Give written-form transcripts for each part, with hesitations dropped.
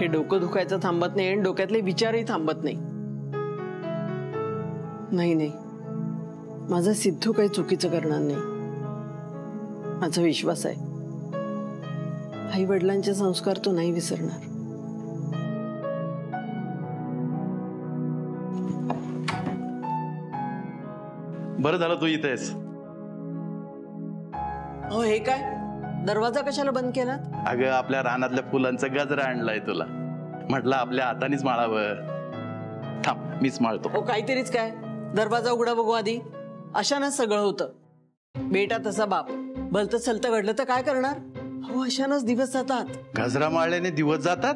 हे डोकं दुखायचं थांबत नाही आणि डोक्यातले विचारही थांबत नाही. नाही नाही, माझा सिद्धू काही चुकीचं करणार नाही. माझा विश्वास आहे, आई वडिलांचे संस्कार तो नाही विसरणार. बरं झालं तू इथेस. हो, हे काय दरवाजा कशाला बंद केला? अगं आपल्या रानातल्या फुलांचा गजरा आणलाय तुला, म्हटलं आपल्या हातानेच माळावं. थांब मीच माळतो. हो काहीतरीच काय, दरवाजा उघडा बघू आधी. अशानं सगळं होतं. बेटा तसा बाप, भलतं सलतं घडलं तर काय करणार? हो अशानंच दिवस जातात. गजरा माळल्याने दिवस जातात?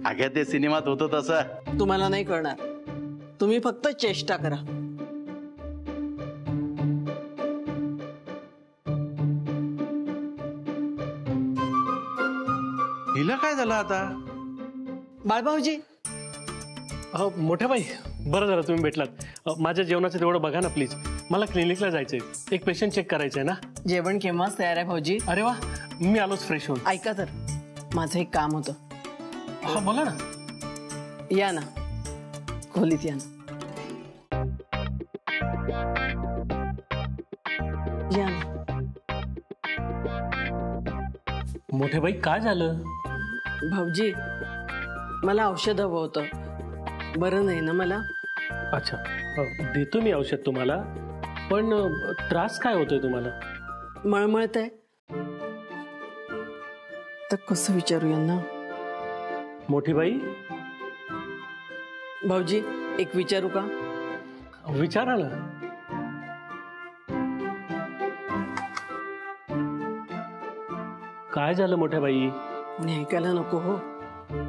अगं ते सिनेमात होतं तसं. तुम्हाला नाही कळणार, तुम्ही फक्त चेष्टा करा. हिला काय झालं आता? बाळभाऊजी. मोठ्या बाई, बरं झालं तुम्ही भेटलात. माझ्या जेवणाचं तेवढं बघा ना प्लीज. मला क्लिनिकला जायचंय, एक पेशंट चेक करायचं आहे ना. जेवण केव्हाच तयार आहे भाऊजी. अरे वा, मी आलोच फ्रेश होऊन. ऐका तर, माझं एक काम होतं. हा बोला ना. या ना खोलीत, या ना. या ना. मोठ्या बाई काय झालं? भाऊजी मला औषध हवं होतं. बरं नाही ना मला. अच्छा, देतो मी औषध तुम्हाला, पण त्रास काय होतोय तुम्हाला? मळमळत आहे. तर कसं विचारू यांना? मोठी बाई. भाऊजी एक विचारू का? विचारा ना. काय झालं मोठ्या बाई? कोणी ऐकायला नको हो.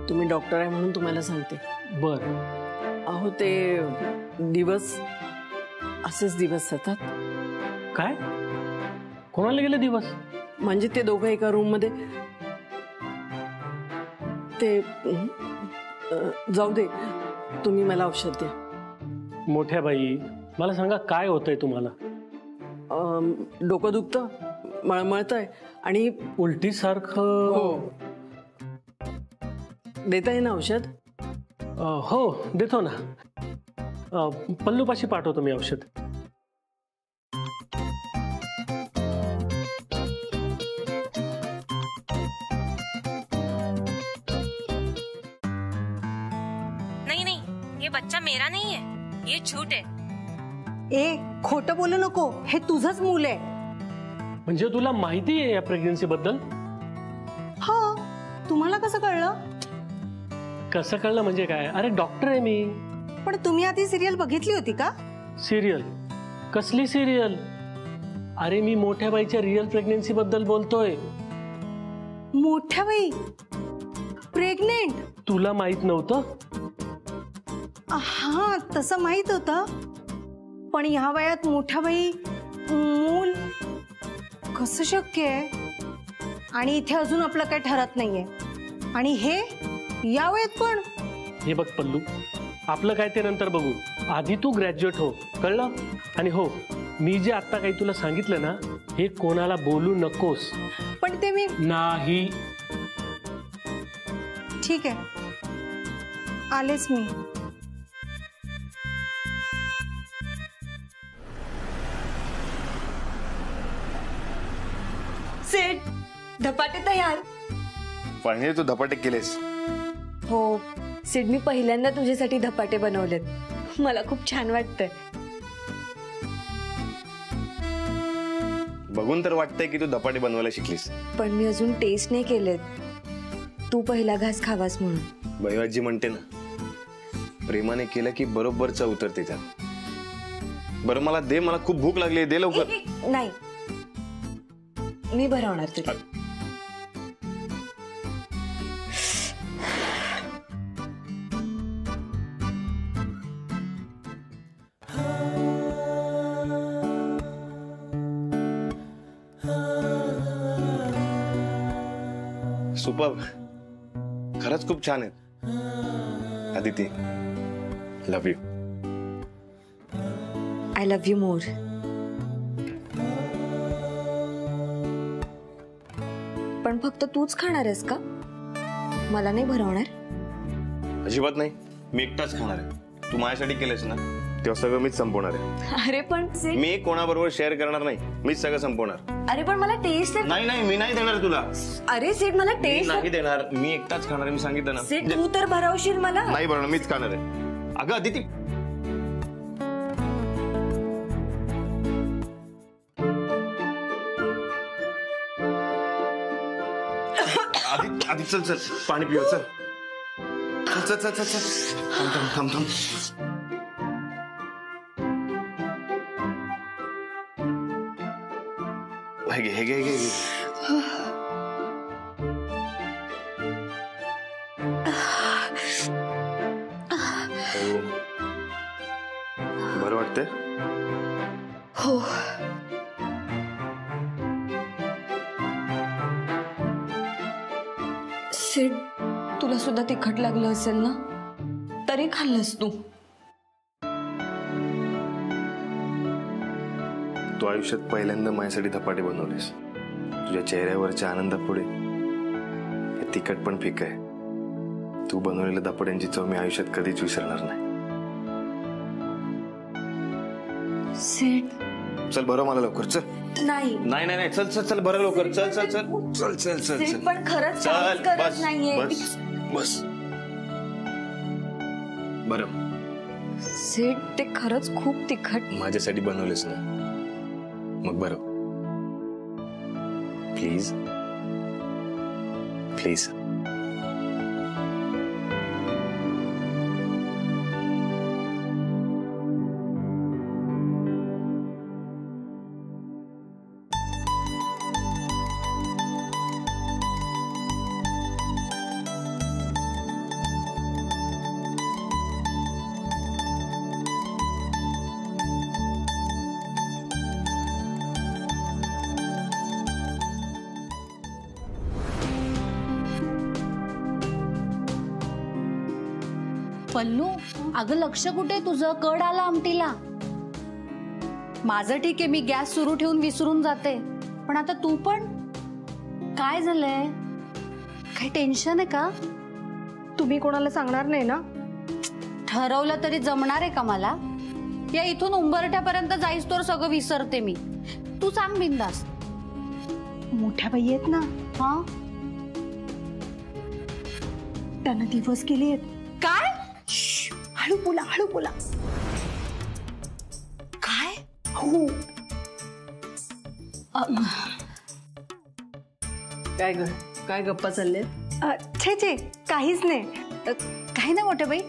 तुम्ही डॉक्टर आहे म्हणून तुम्हाला सांगते. बर. अहो ते दिवस असेच दिवस जातात. काय? कोणाला गेले दिवस? म्हणजे ते दोघं एका रूम मध्ये. ते जाऊ दे, तुम्ही मला औषध द्या. मोठ्या बाई मला सांगा काय होतंय तुम्हाला? डोकं दुखतं, मळमळतंय आणि उलटी सारखं. हो. देता येईल ना औषध? हो देतो ना. पल्लूपाशी पाठवतो मी औषध. नहीं नहीं, ये बच्चा मेरा नहीं है, ये झूठ है. ए खोटं बोलू नको, हे तुझंच मूल आहे. म्हणजे तुला माहिती आहे या प्रेग्नन्सी बद्दल? हा, तुम्हाला कसं कळलं? कसं कळलं म्हणजे काय? अरे डॉक्टर आहे मी. पण तुम्ही आधी सिरियल बघितली होती का? सिरियल? कसली सिरियल? अरे मी मोठ्या बाईच्या रिअल प्रेग्नन्सी बद्दल बोलतोय. मोठ्या बाई प्रेग्नेंट? तुला माहित नव्हतं? हा तसं माहित होतं, पण ह्या वयात मोठ्या बाई मूल कसं शक्य आहे? आणि इथे अजून आपलं काही ठरत नाहीये. आणि हे या वयात पण? हे बघ पल्लू, आपलं काय ते नंतर बघू. आधी तू ग्रॅज्युएट हो, कळलं? आणि हो, मी जे आता काही तुला सांगितलं ना, हे कोणाला बोलू नकोस. पण ते मी नाही. ठीक आहे, आलेच मी. सेठ, धपाटे तयार. पण तू धपाटे केलेस? हो सेठ, मी पहिल्यांदा तुझ्यासाठी धपाटे बनवलेत. मला खूप छान वाटतंय. बघून तर वाटतंय की तू धपाटे बनवायला शिकलीस. पण मी अजून टेस्ट नाही केलेत. तू पहिला घास खावास म्हणून. बैवाजी म्हणते ना, प्रेमाने केलं की बरोबर चव उतरते त्यात. बरं मला दे, मला खूप भूक लागली, दे लवकर. नाही, मी भरवणार तुला. सुपर, खरंच खूप छान आहेत. Aditi, love you. I love you more. पण फक्त तूच खाणार आहेस का? मला नाही भरवणार? अजिबात नाही, मी एकटाच खाणार आहे. तू माझ्यासाठी केलंस ना, तेव्हा सगळं मीच संपवणार आहे. अरे पण सिड, मी कोणाबरोबर शेअर करणार नाही, मीच सगळं संपवणार. अरे पण मला टेस्ट नाही नाही, मी नाही देणार तुला. अरे सिड मला मी टेस्ट नाही देणार, मी एकटाच खाणार आहे, मी सांगितलं ना. सिड तू तर भरवशील मला. नाही बरं, मीच खाणार आहे. अगं अदिती, आधी चल चल पाणी पिऊ. चल चल चल चल चल, थांब थांब थांब. हे घे हे घे हे घे. बरं वाटतंय? हो. सिड, तुला सुद्धा तिखट लागलं असेल ना, तरी खाल्लंस तू. तू आयुष्यात पहिल्यांदा माझ्यासाठी धपाटे बनवलेस. तुझ्या चेहऱ्यावरच्या आनंदापुढे हे तिखट पण फिकं आहे. तू बनवलेल्या धपाट्यांची चव मी आयुष्यात कधीच विसरणार नाही. सिड, चल बरं, मला लवकर चल. नाही नाही नाही नाही, चल चल चल बरं लवकर. चल चल चल चल चल चल सिड, चल. पण खरंच चल काहीच गरज बस नाहीये. बस बस. बरं, सिड, ते खरंच खूप तिखट. माझ्यासाठी बनवलेस ना, मग बरं. Please please. पल्लू, अगं लक्ष कुठे तुझं? कड आला आमटीला. माझं ठीक आहे, मी गॅस सुरू ठेवून विसरून जाते, पण आता तू पण. काय झालंय? काही टेन्शन आहे का? तुम्ही कोणाला सांगणार नाही ना? ठरवलं तरी जमणार आहे का मला? या इथून उंबरठ्यापर्यंत जाईस तर सगळं विसरते मी. तू सांग बिंदास. मोठ्या बाई आहेत ना, हा, त्यांना दिवस केले आहेत. काय? हळू बोला, हळू बोला. काय? हो. काय ग, काय गप्पा चालले? छे छे, काहीच नाही. काही नाही मोठ्या बाई.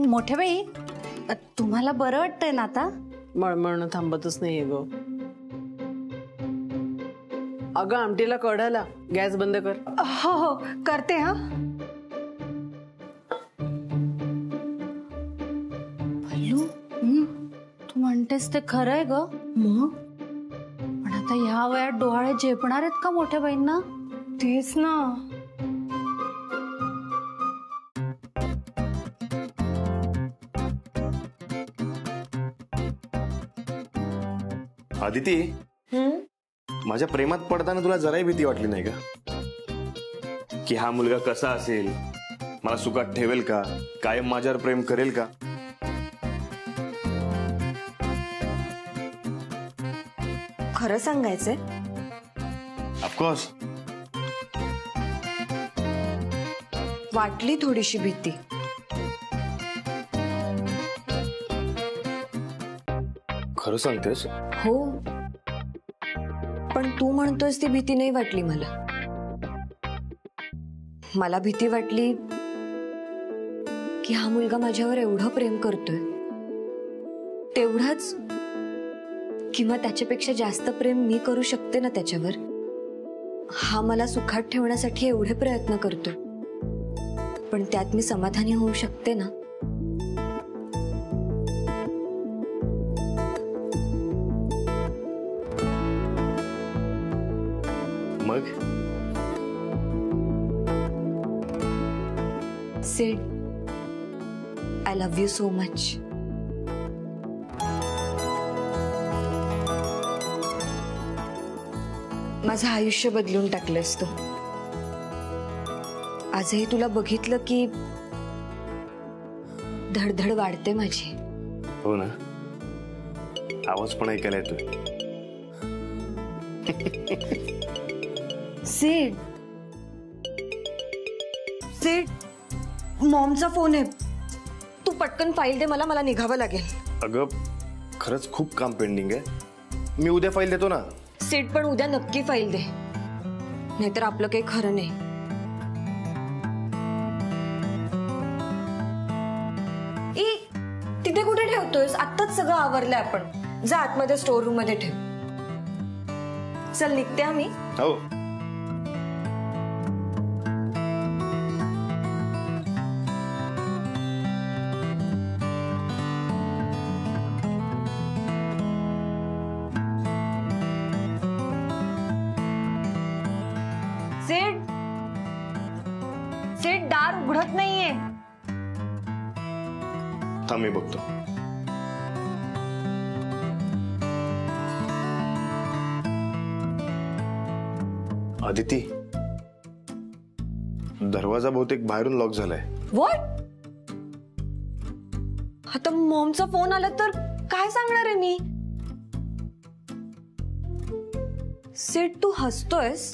मोठ्या बाई, तुम्हाला बरं वाटतंय ना आता? मळमळणं थांबतच नाहीये ग. अगं आमटीला कड आला, गॅस बंद कर. हो हो, करते. हा, पल्लू, तू म्हणतेस ते खरं आहे ग. मग पण आता ह्या वयात डोहाळे झेपणार आहेत का मोठ्या बाईंना? तेच ना. आदिती, माझ्या प्रेमात पडताना तुला जराही भीती वाटली नाही का? की हा मुलगा कसा असेल, मला सुखात ठेवेल का, कायम माझ्यावर प्रेम करेल का? खरं सांगायचंय, ऑफकोर्स. वाटली थोडीशी भीती. खरं सांगतेस? हो, पण तू म्हणतोस ती भीती नाही वाटली मला. मला भीती वाटली की हा मुलगा माझ्यावर एवढं प्रेम करतोय, तेवढंच किंवा त्याच्यापेक्षा जास्त प्रेम मी करू शकते ना त्याच्यावर. हा मला सुखात ठेवण्यासाठी एवढे प्रयत्न करतोय, पण त्यात मी समाधानी होऊ शकते ना. मग सिड, I love you so much. माझं आयुष्य बदलून टाकलंस तू. आजही तुला बघितलं की धडधड वाढते माझी. हो ना, आवाज पण ऐकायला येतोय. सीड सीड मॉमचा फोन आहे. तू पटकन फाईल दे मला निघावं लागेल. अगं खरंच खूप काम पेंडिंग आहे. मी उद्या फाईल देतो ना. सीड पण उद्या नक्की फाईल दे, नाहीतर आपलं काही खरं नाही. तिथे कुठे ठेवतोयस? आत्ताच सगळं आवरलंय आपण. जा आतमध्ये स्टोर रूम मध्ये ठेव. चल निघते आम्ही. हो. सीड सीड दार उघडत नाहीये. थांब मी बघतो. आदिती, दरवाजा बहुतेक बाहेरून लॉक झालाय. व्हॉट? आता मॉमचा फोन आला तर काय सांगणार आहे मी? सीड तू हसतोयस?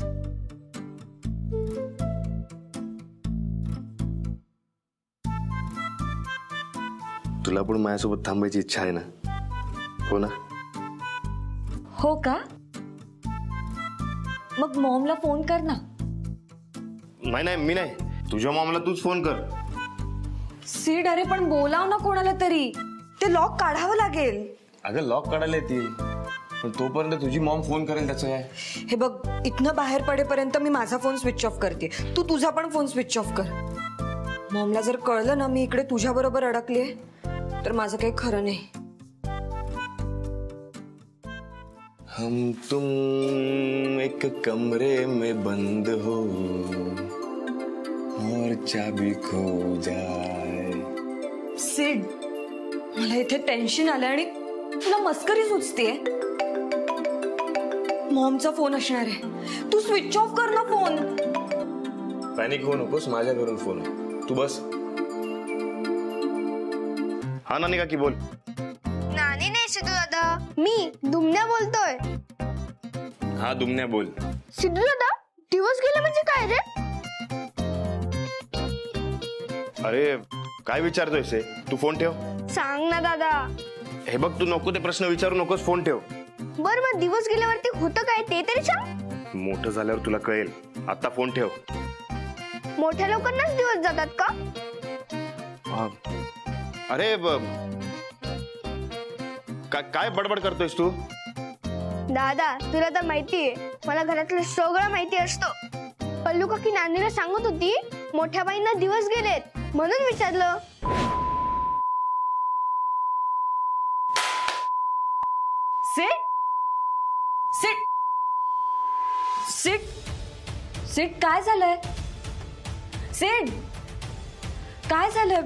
तुला पण माझ्यासोबत थांबायची इच्छा आहे ना? हो ना? हो का? मग मॉमला फोन कर ना. नाही मी नाही, तुझ्या मॉमला तूच फोन कर. सीड अरे पण बोलाव ना कोणाला तरी. ते लॉक काढावं लागेल. अगं लॉक काढायला येतील, पण तोपर्यंत तुझी मॉम फोन करेल. त्याचं काय? हे बघ, इथनं बाहेर पडेपर्यंत मी माझा फोन स्विच ऑफ करते. तू तुझा पण फोन स्विच ऑफ कर. मॉमला जर कळलं ना मी इकडे तुझ्या बरोबर अडकलीये तर माझं काही खरं नाही. हम तुम एक कमरे में बंद हो और चाबी खो जाए. सीड, मला इथे टेन्शन आलं आणि तुला मस्करी सुचतेय. मॉमचा फोन असणार आहे. तू स्विच ऑफ कर ना फोन. पॅनिक होऊ नकोस, माझ्या घरून फोन आहे. तू बस. हा नानी काकी बोल. नानी नाही सिद्धू दादा, मी दुमण्या बोलतोय. हा दुमण्या बोल. सिद्धू दादा, दिवस गेले म्हणजे काय रे? अरे काय विचारतोयस हे? तू फोन ठेव. सांग ना दादा. हे बघ, तू नको ते प्रश्न विचारू नकोस, फोन ठेव. बर मग दिवस गेल्यावरती होतं काय ते तरी सांग. मोठं झाल्यावर तुला कळेल. आता फोन ठेव. मोठ्या लोकांनाच दिवस जातात का? अरे काय बडबड करतोयस तू? दादा तुला तर माहितीये, मला घरातलं सगळं माहिती असतं. पल्लू काकी नानीला सांगत होती मोठ्या बाईंना दिवस गेलेत म्हणून विचारलं. सीड सीड सीड सीड काय झालंय? सीड काय झालंय?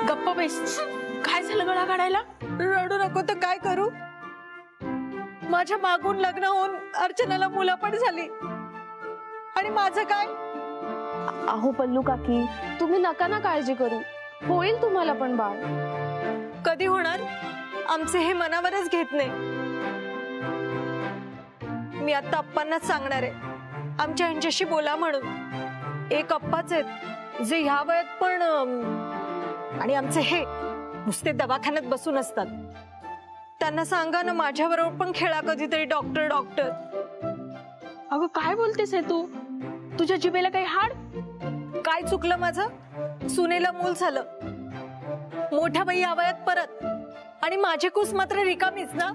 गप्पा बेस. काय झालं गळा काढायला? रडू नको तर काय करू? माझ्या मागून लग्न होऊन अर्चनाला मुलं पण झाली आणि माझं काय? अहो पल्लू काकी, तुम्ही नका ना काळजी करू, होईल तुम्हाला पण बाळ. कधी होणार? आमचे हे मनावरच घेत नाही. मी आता अप्पांनाच सांगणार आहे आमच्या ह्यांच्याशी बोला म्हणून. एक अप्पाच आहेत जे ह्या वयात पण आणि आमचे हे नुसते दवाखान्यात बसून असतात. त्यांना सांगा ना माझ्याबरोबर पण खेळा कधीतरी. Doctor doctor. अगं काय बोलतेस हे तू? तुझ्या जिभेला काही हाड? काय चुकलं माझं? सुनेला मूल झालं मोठ्या बाई या वयात परत, आणि माझी कुस मात्र रिकामीच ना.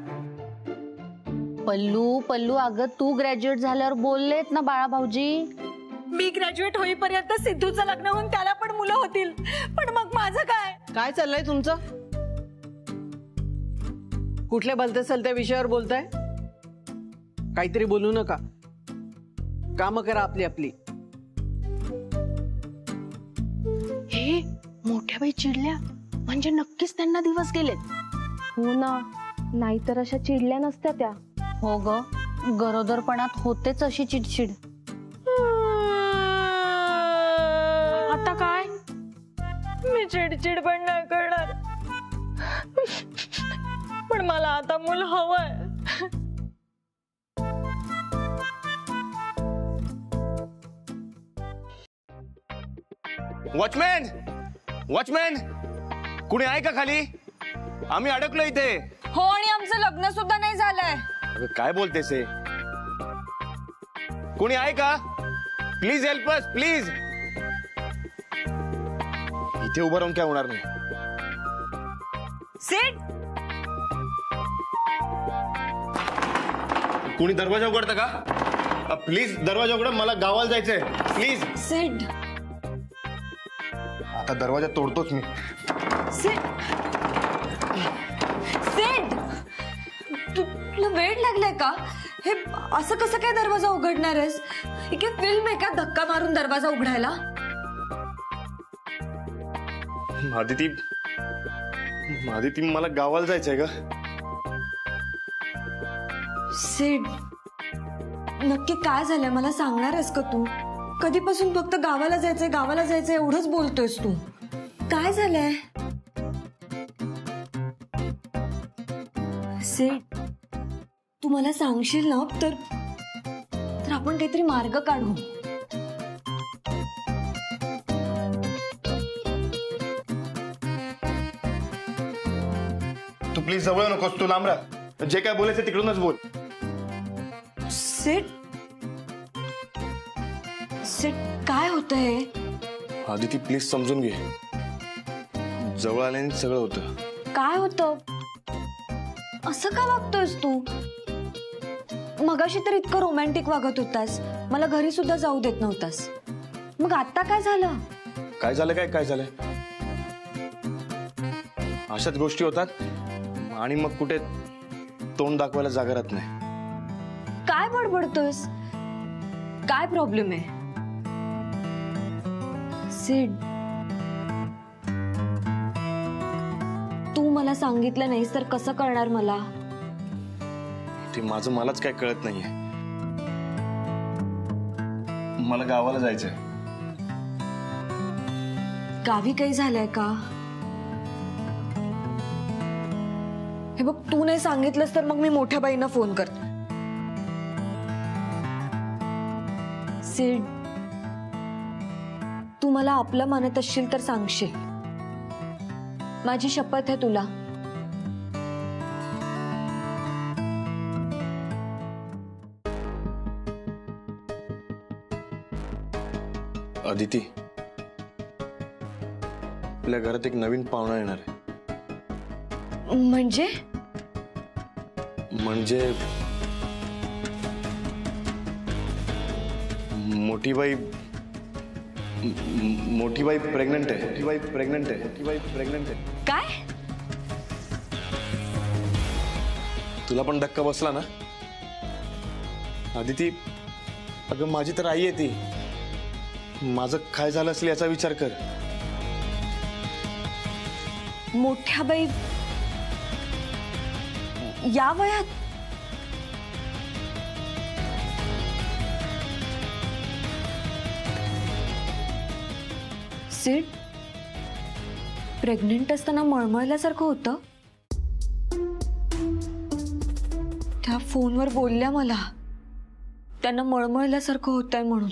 पल्लू पल्लू अगं तू ग्रॅज्युएट झाल्यावर बोललेत ना बाळा भाऊजी. मी ग्रॅज्युएट होईपर्यंत सिद्धूचं लग्न होऊन त्याला पण मुलं होतील, पण मग माझं काय? काय चाललंय तुमचं? कुठल्या भलत्या सलत्या विषयावर बोलताय? काहीतरी बोलू नका, काम करा आपली आपली. हे मोठ्या बाई चिडल्या म्हणजे नक्कीच त्यांना दिवस गेलेत. हो ना, नाहीतर अशा चिडल्या नसत्या त्या. हो ग, गरोदरपणात होतेच अशी चिडचिड. आता काय? मी चिडचिड पण नाही करणार, पण मला आता मूल हवंय. वॉचमॅन, वॉचमॅन, कुणी आहे का खाली? आम्ही अडकलो इथे. हो, आणि आमचं लग्न सुद्धा नाही झालंय. अगं काय बोलतेस हे? कुणी आहे का? Please help us, please. इथे उभं राहून काय होणार नाही. सिड, कुणी दरवाजा उघडतं का? प्लीज दरवाजा उघडा, मला गावाला जायचंय. प्लीज. सिड, आता दरवाजा तोडतोच मी. सिड, सिड, तुला वेळ लागलाय का? हे असं कसं काय दरवाजा उघडणार आहेस? ही काय फिल्म आहे का धक्का मारून दरवाजा उघडायला? आदिती, मला गावाला जायचंय का? सिड, नक्की काय झालंय मला सांगणार आहेस का तू? कधीपासून फक्त गावाला जायचंय एवढंच बोलतोयस तू. काय झालंय? सिड, तू मला सांगशील ना तर आपण काहीतरी मार्ग काढू. तू प्लीज जवळ नकोस, तू लांब राहा. जे काय बोलायचं तिकडूनच बोल. सिड, सिड, काय होतंय? आदिती प्लीज समजून घे. जवळ आल्याने सगळं होतं. काय होतं? असं का वागतोयस तू? मगाशी तर इतकं रोमॅन्टिक वागत होतास, मला घरी सुद्धा जाऊ देत नव्हतास. मग आता काय झालं? काय झालंय? अशाच गोष्टी होतात आणि मग कुठे तोंड दाखवायला जागा राहत नाही. काय बडबडतोयस? काय प्रॉब्लेम आहे? सिड, तू मला सांगितलं नाहीस तर कसं कळणार मला? ते माझं मलाच काय कळत नाहीये. मला गावाला जायचंय. गावी काही झालंय का? हे बघ, तू नाही सांगितलंस तर मग मी मोठ्या बाईंना फोन करते. सिड, तू मला आपलं मानत असशील तर सांगशील. माझी शपथ आहे तुला. अदिती, आपल्या घरात एक नवीन पाहुणा येणार आहे. म्हणजे मोठी बाई प्रेग्नंट आहे. काय? तुला पण धक्का बसला ना? आदिती, अगं माझी तर आई आहे ती. माझं काय झालं असेल याचा विचार कर. मोठ्या बाई या वयात? सिड, प्रेग्नेंट असताना मळमळल्यासारखं होतं. त्या फोनवर बोलल्या मला, त्यांना मळमळल्यासारखं होतंय म्हणून.